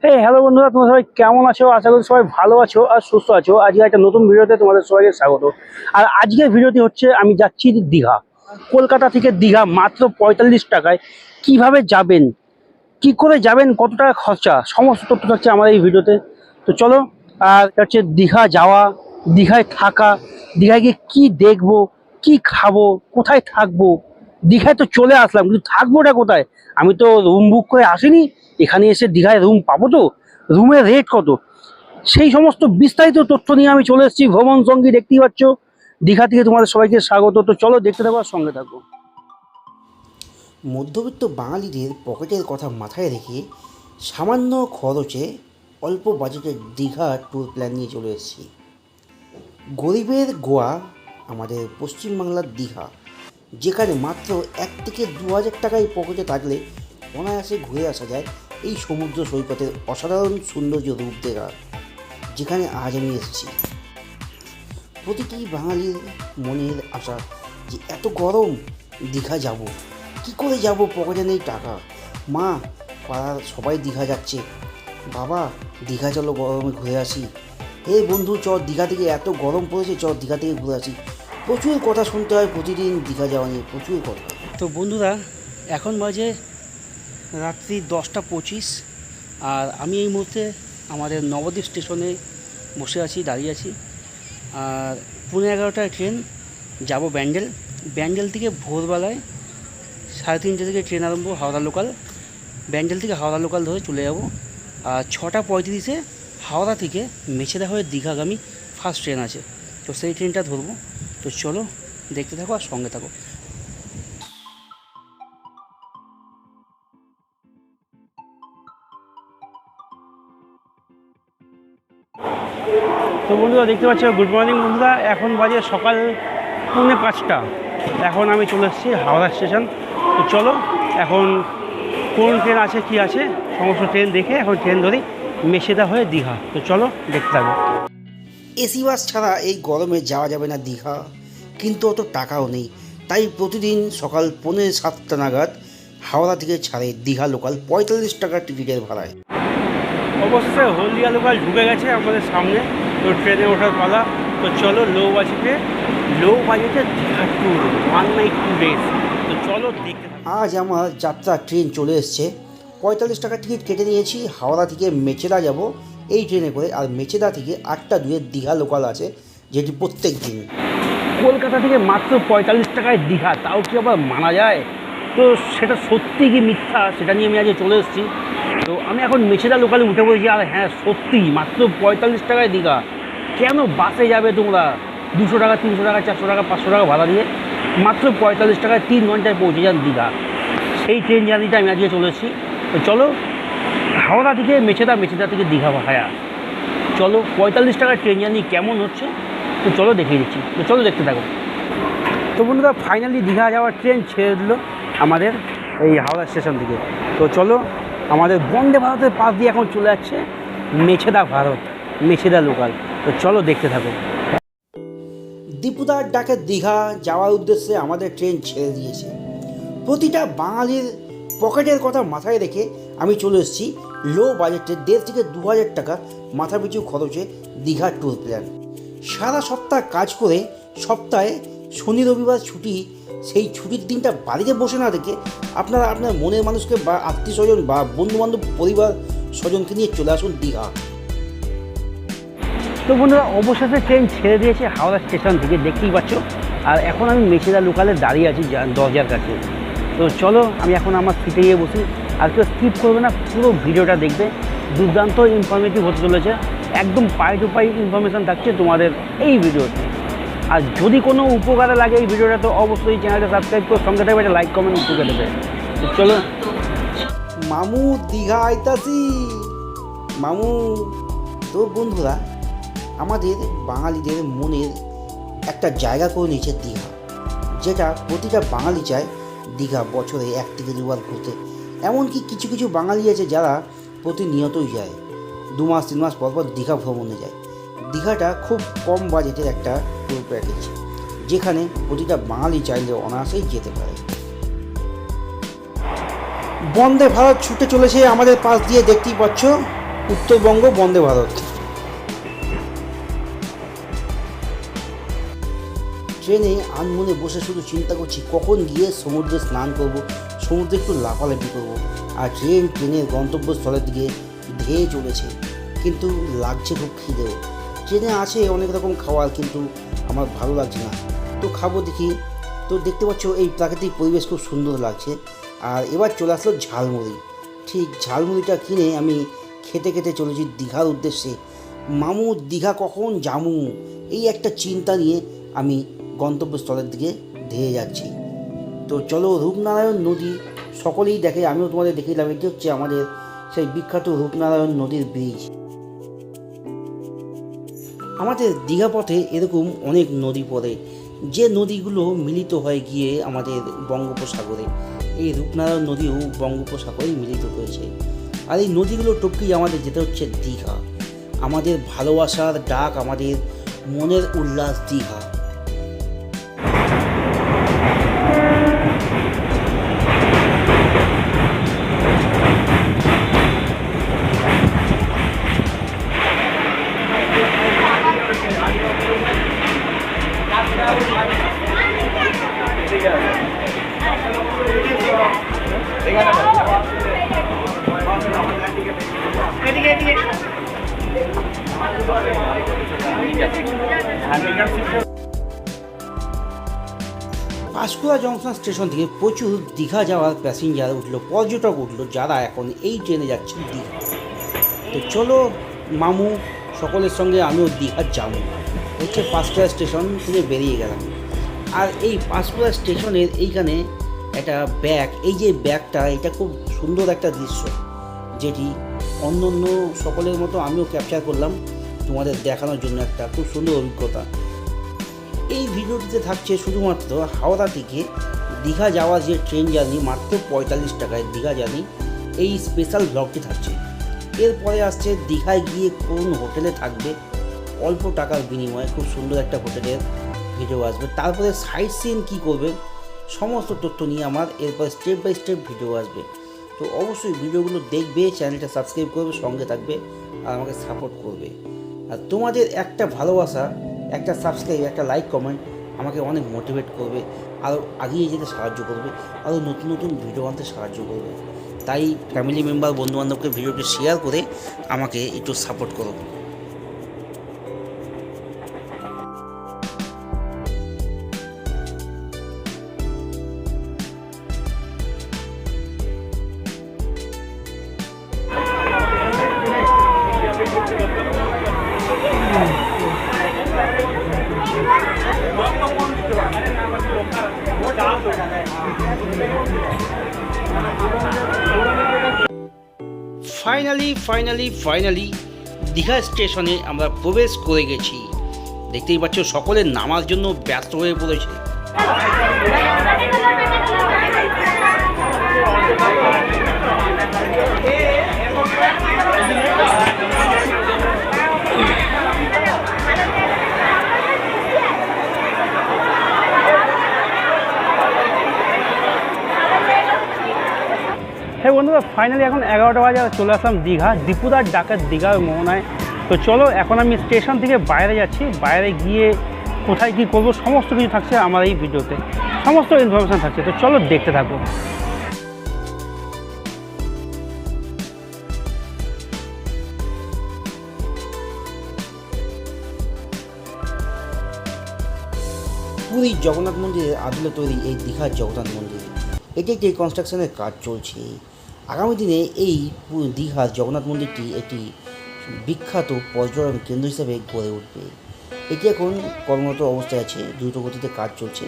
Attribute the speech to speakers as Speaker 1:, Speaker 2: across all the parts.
Speaker 1: Hello বন্ধুরা, তোমরা সবাই কেমন আছো? আশা করি সবাই ভালো আছো আর সুস্থ আছো। আজকে একটা নতুন ভিডিওতে তোমাদের সবাইকে স্বাগত। আর আজকের ভিডিওটি হচ্ছে আমি যাচ্ছি দীঘা। কলকাতা থেকে দীঘা মাত্র ৪৫ টাকায়। কিভাবে যাবেন, কি করে যাবেন, কত টাকা খরচা, সমস্ত তথ্য থাকছে আমার এই ভিডিওতে। তো চলো। আর এটা হচ্ছে দীঘা যাওয়া, দীঘায় থাকা, দীঘায় গিয়ে কী দেখবো, কি খাবো, কোথায় থাকবো। দীঘায় তো চলে আসলাম, কিন্তু থাকবোটা কোথায়? আমি তো রুম বুক করে আসিনি। এখানে এসে দীঘায় রুম পাবো তো? রুমের রেট কত? সেই সমস্ত বিস্তারিত তথ্য নিয়ে আমি চলে এসেছি ভ্রমণ সঙ্গী। দেখতেই পাচ্ছ, দীঘা থেকে তোমাদের সবাইকে স্বাগত। তো চলো দেখতে থাকো আর সঙ্গে থাকো।
Speaker 2: মধ্যবিত্ত বাঙালিদের পকেটের কথা মাথায় রেখে সামান্য খরচে অল্প বাজেটের দীঘা ট্যুর প্ল্যান নিয়ে চলে এসেছি। গরিবের গোয়া আমাদের পশ্চিমবাংলার দীঘা, যেখানে মাত্র 1 থেকে 2 হাজার টাকায় পকেটে থাকলে অনায়াসে ঘুরে আসা যায় এই সমুদ্র সৈকতের অসাধারণ সৌন্দর্য রূপ দেখা, যেখানে আজ আমি এসেছি। প্রতিটি বাঙালির মনের আশা যে এত গরম, দীঘা যাব, কী করে যাব, পকেটে নেই টাকা। মা, পাড়ার সবাই দীঘা যাচ্ছে, বাবা দীঘা চলো গরমে ঘুরে আসি, হে বন্ধু চ দীঘা থেকে, এত গরম পড়েছে চ দীঘা থেকে ঘুরে আসি। প্রচুর কথা শুনতে হয় প্রতিদিন দীঘা যাওয়া নিয়ে, প্রচুর কথা।
Speaker 1: তো বন্ধুরা, এখন বাজে রাত্রি 10টা 25। আর আমি এই মুহূর্তে আমাদের নবদ্বীপ স্টেশনে বসে আছি, দাঁড়িয়ে আছি। আর 11:30টায় ট্রেন, যাব ব্যান্ডেল। ব্যান্ডেল থেকে ভোরবেলায় 3:30 থেকে ট্রেন আরম্ভ, হাওড়া লোকাল। ব্যান্ডেল থেকে হাওড়া লোকাল ধরে চলে যাব। আর 6টা 35-এ হাওড়া থেকে মেছেদা হয়ে দীঘাগামী ফার্স্ট ট্রেন আছে, তো সেই ট্রেনটা ধরবো। তো চলো দেখতে থাকো আর সঙ্গে থাকো। তো বন্ধুরা দেখতে পাচ্ছ, গুড মর্নিং বন্ধুরা। এখন বাজে সকাল 4:45। এখন আমি চলে এসেছি হাওড়া স্টেশন। তো চলো এখন কোন ট্রেন আছে, কি আছে, সমস্ত ট্রেন দেখে এখন ট্রেন ধরি মেছেদা হয়ে দীঘা। তো চলো দেখতে থাকো।
Speaker 2: এসি বাস ছাড়া এই গরমে যাওয়া যাবে না দীঘা, কিন্তু অত টাকাও নেই। তাই প্রতিদিন সকাল 6:45 নাগাদ হাওড়া থেকে ছাড়ে দীঘা লোকাল 45 টাকা টিকিটের ভাড়ায়।
Speaker 1: অবশ্যই হলদিয়া লোকাল ঢুকে গেছে আমাদের সামনে। তো ট্রেনে ওঠার পালা। তো চলো লো বাজেটে দীঘা ট্যুর 1 নাইট 2 ডেজ। তো চলো দেখতে থাকো।
Speaker 2: আজ আমার যাত্রা ট্রেন চলে এসছে। 45 টাকা টিকিট কেটে নিয়েছি। হাওড়া থেকে মেচেদা যাব এই ট্রেনে করে, আর মেচেদা থেকে 8টা 2 দীঘা লোকাল আছে, যেটি প্রত্যেক দিন।
Speaker 1: কলকাতা থেকে মাত্র 45 টাকায় দীঘা, তাও কি আবার মানা যায়? তো সেটা সত্যি কি মিথ্যা, সেটা নিয়ে আমি আজকে চলে এসেছি। তো আমি এখন মেছেদা লোকালে উঠে পড়েছি। আর হ্যাঁ, সত্যি মাত্র 45 টাকায় দীঘা। কেন বাসে যাবে তোমরা 200 টাকা, 300 টাকা, 400 টাকা, 500 টাকা ভাড়া দিয়ে? মাত্র 45 টাকায় 3 ঘন্টায় পৌঁছে যান দীঘা। সেই ট্রেন জার্নিটা আমি আজকে চলে এসেছি। তো চলো হাওড়া থেকে মেছেদা, মেছেদা থেকে দীঘা ভাড়া। চলো 45 টাকার ট্রেন জার্নি কেমন হচ্ছে, তো চলো দেখিয়ে দিচ্ছি। তো চলো দেখতে থাকো। তো বন্ধুরা, ফাইনালি দীঘা যাওয়ার ট্রেন ছেড়ে দিল আমাদের এই হাওড়া স্টেশন থেকে। তো চলো আমাদের বন্দে ভারতের পাশ দিয়ে এখন চলে যাচ্ছে মেছেদা লোকাল। তো চলো দেখতে থাকো।
Speaker 2: দীপুদার ডাকে দীঘা যাওয়ার উদ্দেশ্যে আমাদের ট্রেন ছেড়ে দিয়েছে। প্রতিটা বাঙালির পকেটের কথা মাথায় রেখে আমি চলে এসেছি লো বাজেটে 1.5 থেকে 2 হাজার টাকা মাথাপিছু খরচে দীঘা ট্যুর প্ল্যান। সারা সপ্তাহ কাজ করে সপ্তাহে শনি রবিবার ছুটি, সেই ছুটির দিনটা বাড়িতে বসে না রেখে আপনারা আপনার মনের মানুষকে বা আত্মীয় স্বজন বা বন্ধুবান্ধব পরিবার স্বজনকে নিয়ে চলে আসুন দীঘা।
Speaker 1: তো বন্ধুরা, অবশেষে ট্রেন ছেড়ে দিয়েছে হাওড়া স্টেশন থেকে, দেখতেই পাচ্ছ। আর এখন আমি মেছেদা লোকালে দাঁড়িয়ে আছি দরজার কাছে। তো চলো আমি এখন আমার সিটে গিয়ে বসি। আর কেউ স্কিপ করবে না, পুরো ভিডিওটা দেখবে। দুর্দান্ত ইনফরমেটিভ হতে চলেছে, একদম পাই টু পাই ইনফরমেশান থাকছে তোমাদের এই ভিডিওতে। আর যদি কোনো উপকারে লাগে এই ভিডিওটা, তো অবশ্যই চ্যানেলটা সাবস্ক্রাইব করে সঙ্গে থাকবে, একটা লাইক কমেন্ট করে দেবে। তো চলো।
Speaker 2: মামু দীঘা আইতাছি মামু। তো বন্ধুরা, আমাদের বাঙালিদের মনের একটা জায়গা করে নিয়েছে দীঘা, যেটা প্রতিটা বাঙালি চায় দীঘা বছরে 1 থেকে 2 বার ঘুরতে। এমনকি কিছু কিছু বাঙালি আছে যারা প্রতিনিয়তই যায়, 2 মাস 3 মাস পর পর দীঘা ভ্রমণে যায়। দীঘাটা খুব কম বাজেটের একটা ট্যুর প্যাকেজ, যেখানে প্রতিটা বাঙালি চাইলে অনায়াসেই যেতে পারে। বন্দে ভারত ছুটে চলেছে আমাদের পাশ দিয়ে, দেখতেই পাচ্ছ। উত্তরবঙ্গ বন্দে ভারত। ট্রেনে আনমনে বসে শুধু চিন্তা করছি কখন গিয়ে সমুদ্রে স্নান করব, সমুদ্রে একটু লাফালাফি করব। আর ট্রেনের গন্তব্যস্থলের দিকে ধেয়ে চলেছে, কিন্তু লাগছে খুব খিদেও। ট্রেনে আছে অনেক রকম খাবার, কিন্তু আমার ভালো লাগছে না, তো খাবো দেখি। তো দেখতে পাচ্ছ এই প্রাকৃতিক পরিবেশ খুব সুন্দর লাগছে। আর এবার চলে আসলো ঝালমুড়ি। ঠিক ঝালমুড়িটা কিনে আমি খেতে খেতে চলেছি দীঘার উদ্দেশ্যে। মামু দীঘা কখন যামু, এই একটা চিন্তা নিয়ে আমি গন্তব্যস্থলের দিকে ধেয়ে যাচ্ছি। তো চলো, রূপনারায়ণ নদী সকলেই দেখে, আমিও তোমাদের দেখিলাম। এটি হচ্ছে আমাদের সেই বিখ্যাত রূপনারায়ণ নদীর ব্রিজ। আমাদের দীঘা পথে এরকম অনেক নদী পড়ে, যে নদীগুলো মিলিত হয়ে গিয়ে আমাদের বঙ্গোপসাগরে, এই রূপনারায়ণ নদীও বঙ্গোপসাগরে মিলিত হয়েছে। আর এই নদীগুলো টপকেই আমাদের যেতে হচ্ছে দীঘা, আমাদের ভালোবাসার ডাক, আমাদের মনের উল্লাস দীঘা। পাঁশকুড়া জংশন স্টেশন থেকে প্রচুর দীঘা যাওয়ার প্যাসেঞ্জার উঠলো, পর্যটক উঠলো, যারা এখন এই ট্রেনে যাচ্ছেন দীঘা। তো চলো মামু সকলের সঙ্গে আমিও দীঘা যাবো। হচ্ছে পাঁশকুড়া স্টেশন থেকে বেরিয়ে গেলাম। আর এই পাঁশকুড়া স্টেশনের এইখানে একটা ব্যাগ, এই যে ব্যাগটা, এটা খুব সুন্দর একটা দৃশ্য, যেটি অন্য অন্য সকলের মতো আমিও ক্যাপচার করলাম তোমাদের দেখানোর জন্য। একটা খুব সুন্দর অভিজ্ঞতা। এই ভিডিওটিতে থাকছে শুধুমাত্র হাওড়া থেকে দীঘা যাওয়ার যে ট্রেন জার্নি, মাত্র 45 টাকায় দীঘা জার্নি, এই স্পেশাল ব্লগটি থাকছে। এরপরে আসছে দীঘায় গিয়ে কোন হোটেলে থাকবে, অল্প টাকার বিনিময়ে খুব সুন্দর একটা হোটেলের ভিডিও আসবে। তারপরে সাইট সিন কী করবে, সমস্ত তথ্য নিয়ে আমার এরপরে স্টেপ বাই স্টেপ ভিডিও আসবে। তো অবশ্যই ভিডিওগুলো দেখবে, চ্যানেলটা সাবস্ক্রাইব করবে, সঙ্গে থাকবে আর আমাকে সাপোর্ট করবে। আর তোমাদের একটা ভালোবাসা, একটা সাবস্ক্রাইব, একটা লাইক, কমেন্ট আমাকে অনেক মোটিভেট করবে, আরও এগিয়ে যেতে সাহায্য করবে, আরও নতুন নতুন ভিডিও আনতে সাহায্য করবে। তাই ফ্যামিলি মেম্বার, বন্ধুবান্ধবকে ভিডিওটি শেয়ার করে আমাকে একটু সাপোর্ট করো। ফাইনালি দীঘা স্টেশনে আমরা প্রবেশ করে গেছি। দেখতেই পাচ্ছ সকলে নামার জন্য ব্যস্ত হয়ে পড়েছে।
Speaker 1: হ্যাঁ বন্ধুরা, ফাইনালি এখন 11টা বাজে, চলে আসলাম দীঘা, দীপুদার ডাকাত দীঘার মোহনায়। তো চলো, এখন আমি স্টেশন থেকে বাইরে যাচ্ছি। বাইরে গিয়ে কোথায় কী করবো সমস্ত কিছু থাকছে আমার এই ভিডিওতে, সমস্ত ইনফরমেশান থাকছে। তো চলো দেখতে থাকো।
Speaker 2: পুরীর জগন্নাথ মন্দিরের আদলে তৈরি এই দীঘার জগন্নাথ মন্দির, এটি একটি কনস্ট্রাকশনের কাজ চলছে। আগামী দিনে এই দীঘার জগন্নাথ মন্দিরটি একটি বিখ্যাত পর্যটন কেন্দ্র হিসেবে গড়ে উঠবে। এটি এখন কর্মরত অবস্থায় আছে, দ্রুত গতিতে কাজ চলছে,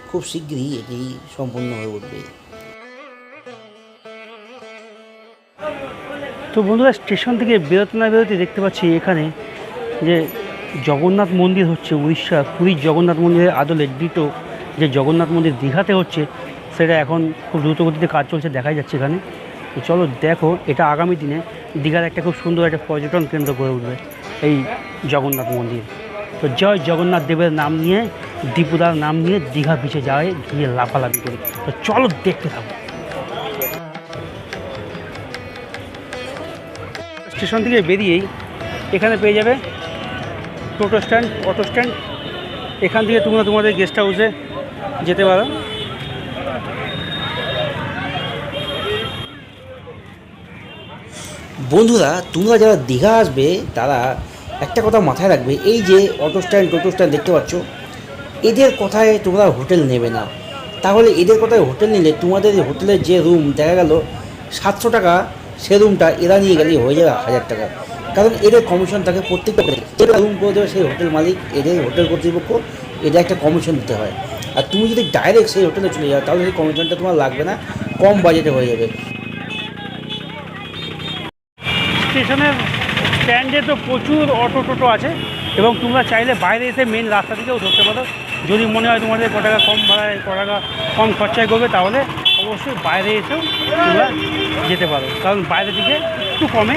Speaker 2: খুব শীঘ্রই এটি সম্পূর্ণ হয়ে উঠবে।
Speaker 1: তো বন্ধুরা, স্টেশন থেকে বেরোতে না বেরোতে দেখতে পাচ্ছি এখানে যে জগন্নাথ মন্দির হচ্ছে, উড়িষ্যার পুরীর জগন্নাথ মন্দিরের আদলে ডিটো যে জগন্নাথ মন্দির দীঘাতে হচ্ছে, সেটা এখন খুব দ্রুতগতিতে কাজ চলছে, দেখাই যাচ্ছে এখানে। তো চলো দেখো, এটা আগামী দিনে দীঘার একটা খুব সুন্দর একটা পর্যটন কেন্দ্র গড়ে উঠবে এই জগন্নাথ মন্দির। তো জয় জগন্নাথ দেবের নাম নিয়ে, দীপুদার নাম নিয়ে দীঘা বিচে যায় গিয়ে লাফালাফি করি। তো চলো দেখতে থাকো। স্টেশন থেকে বেরিয়েই এখানে পেয়ে যাবে টোটো স্ট্যান্ড, অটো স্ট্যান্ড। এখান থেকে তোমরা তোমাদের গেস্ট হাউসে যেতে পারো।
Speaker 2: বন্ধুরা, তোমরা যারা দীঘা আসবে তারা একটা কথা মাথায় রাখবে, এই যে অটো স্ট্যান্ড টোটো স্ট্যান্ড দেখতে পাচ্ছ, এদের কথায় তোমরা হোটেল নেবে না। তাহলে এদের কথায় হোটেল নিলে তোমাদের হোটেলের যে রুম দেখা গেল 700 টাকা, সে রুমটা এরা নিয়ে গেলেই হয়ে যাবে 1000 টাকা। কারণ এদের কমিশন থাকে প্রত্যেকটা যেটা রুম করে দেবে সেই হোটেল মালিক, এদের হোটেল কর্তৃপক্ষ, এদের একটা কমিশন দিতে হয়। আর তুমি যদি ডাইরেক্ট সেই হোটেলে চলে যাও তাহলে সেই কমিশনটা তোমার লাগবে না, কম বাজেটে হয়ে যাবে।
Speaker 1: স্টেশনের স্ট্যান্ডে তো প্রচুর অটো টোটো আছে এবং তোমরা চাইলে বাইরে এসে মেন রাস্তা থেকেও ধরতে পারো। যদি মনে হয় তোমাদের ক টাকা কম ভাড়ায়, ক টাকা কম খরচায় করবে, তাহলে অবশ্যই বাইরে এসেও তোমরা যেতে পারো, কারণ বাইরে থেকে একটু কমে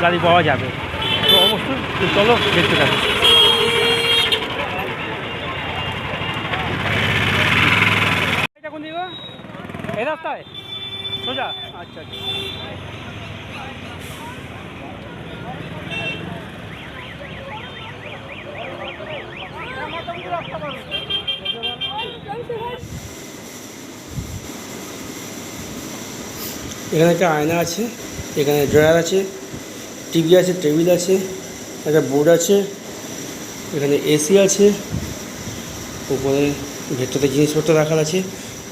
Speaker 1: গাড়ি পাওয়া যাবে। তো অবশ্যই চলো দেখতে থাকো। এটা কোন দিকে? এই রাস্তায় সোজা? আচ্ছা আচ্ছা।
Speaker 2: এখানে একটা আয়না আছে, এখানে ড্রয়ার আছে, টিভি আছে, টেবিল আছে, একটা বোর্ড আছে, এখানে এসি আছে, উপরে ভেতরে জিনিসপত্র রাখার আছে,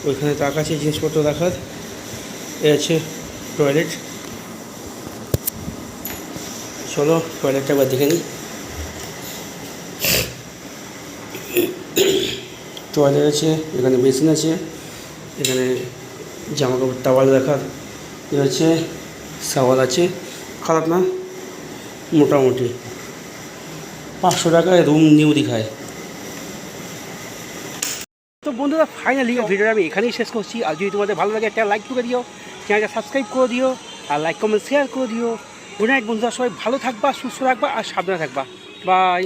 Speaker 2: ওইখানে তাক আছে জিনিসপত্র রাখার, এ আছে টয়লেট। চলো টয়লেটটা একবার দেখে নিই। টয়লেট আছে, এখানে বেসিন আছে, এখানে জামা কাপড় টাওয়াল রাখার এ আছে, শাওয়ার আছে, খারাপ না, মোটামুটি 500 টাকায় রুম নিউ দীঘায়।
Speaker 1: তো বন্ধুরা, ফাইনালি ভিডিওটা আমি এখানেই শেষ করছি। আর যদি তোমাদের ভালো লাগে একটা লাইক করে দিও, চ্যানেলটা সাবস্ক্রাইব করে দিও, আর লাইক কমেন্ট শেয়ার করে দিও। গুড নাইট বন্ধুরা, সবাই ভালো থাকবা, সুস্থ থাকবা আর সাবধানে থাকবা। বাই।